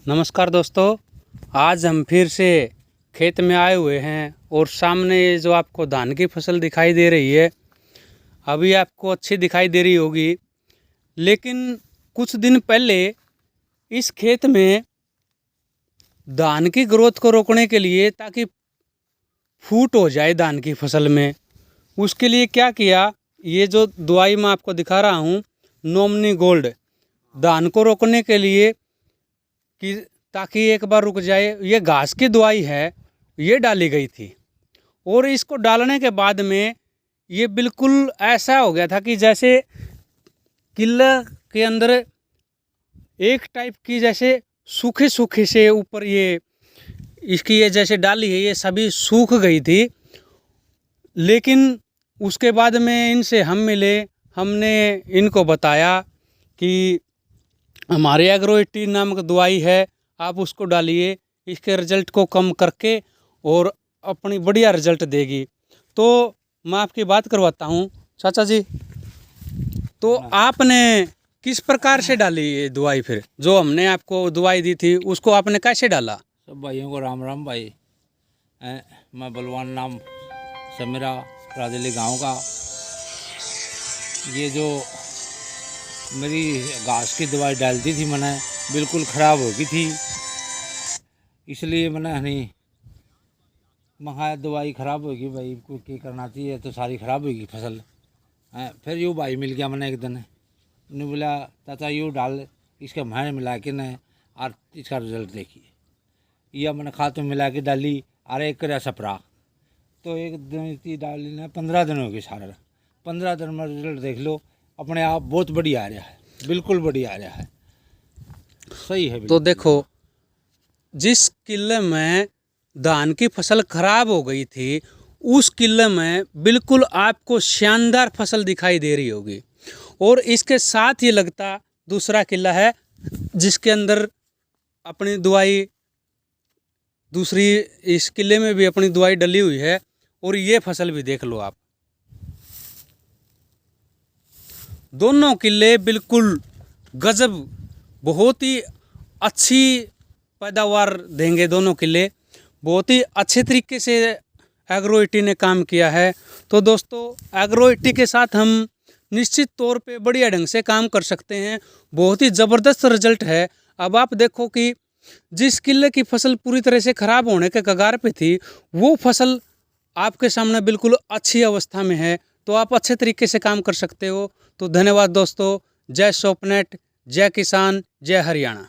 नमस्कार दोस्तों, आज हम फिर से खेत में आए हुए हैं और सामने ये जो आपको धान की फसल दिखाई दे रही है, अभी आपको अच्छी दिखाई दे रही होगी। लेकिन कुछ दिन पहले इस खेत में धान की ग्रोथ को रोकने के लिए, ताकि फूट हो जाए धान की फसल में, उसके लिए क्या किया, ये जो दवाई मैं आपको दिखा रहा हूँ, नोमनी गोल्ड, धान को रोकने के लिए कि ताकि एक बार रुक जाए, ये घास की दवाई है, ये डाली गई थी। और इसको डालने के बाद में ये बिल्कुल ऐसा हो गया था कि जैसे किला के अंदर एक टाइप की जैसे सूखे सूखे से ऊपर ये इसकी ये जैसे डाली है, ये सभी सूख गई थी। लेकिन उसके बाद में इनसे हम मिले, हमने इनको बताया कि हमारे एग्रो-80 नामक दवाई है, आप उसको डालिए, इसके रिजल्ट को कम करके और अपनी बढ़िया रिजल्ट देगी। तो मैं आपकी बात करवाता हूँ चाचा जी, तो आपने किस प्रकार से डाली ये दवाई? फिर जो हमने आपको दवाई दी थी उसको आपने कैसे डाला? सब भाइयों को राम राम भाई। मैं बलवान नाम से मेरा राजेली गांव का। ये जो मेरी घास की दवाई डालती थी मैंने, बिल्कुल ख़राब हो गई थी, इसलिए मैंने नहीं मंगाया। दवाई ख़राब होगी भाई, कोई क्या करना चाहिए, तो सारी ख़राब होगी फसल। फिर यूँ भाई मिल गया मैंने एक दिन, उन्होंने बोला चाचा यूँ डाल, इसके मैं मिला के न और इसका रिजल्ट देखिए। यह मैंने खाते में मिला के डाली और एक कर सपरा, तो एक दिन की डाली ना 15 दिन हो गए सारा। 15 दिन में रिजल्ट देख लो अपने आप, बहुत बढ़िया आ रहा है, बिल्कुल बढ़िया आ रहा है, सही है। तो देखो, जिस किले में धान की फसल खराब हो गई थी, उस किले में बिल्कुल आपको शानदार फसल दिखाई दे रही होगी। और इसके साथ ही लगता दूसरा किला है जिसके अंदर अपनी दवाई, दूसरी इस किले में भी अपनी दवाई डली हुई है। और ये फसल भी देख लो आप, दोनों किले बिल्कुल गजब, बहुत ही अच्छी पैदावार देंगे दोनों किले। बहुत ही अच्छे तरीके से एग्रो-80 ने काम किया है। तो दोस्तों, एग्रो-80 के साथ हम निश्चित तौर पे बढ़िया ढंग से काम कर सकते हैं। बहुत ही ज़बरदस्त रिजल्ट है। अब आप देखो कि जिस किले की फसल पूरी तरह से ख़राब होने के कगार पे थी, वो फसल आपके सामने बिल्कुल अच्छी अवस्था में है। तो आप अच्छे तरीके से काम कर सकते हो। तो धन्यवाद दोस्तों। जय सोपनेट, जय किसान, जय हरियाणा।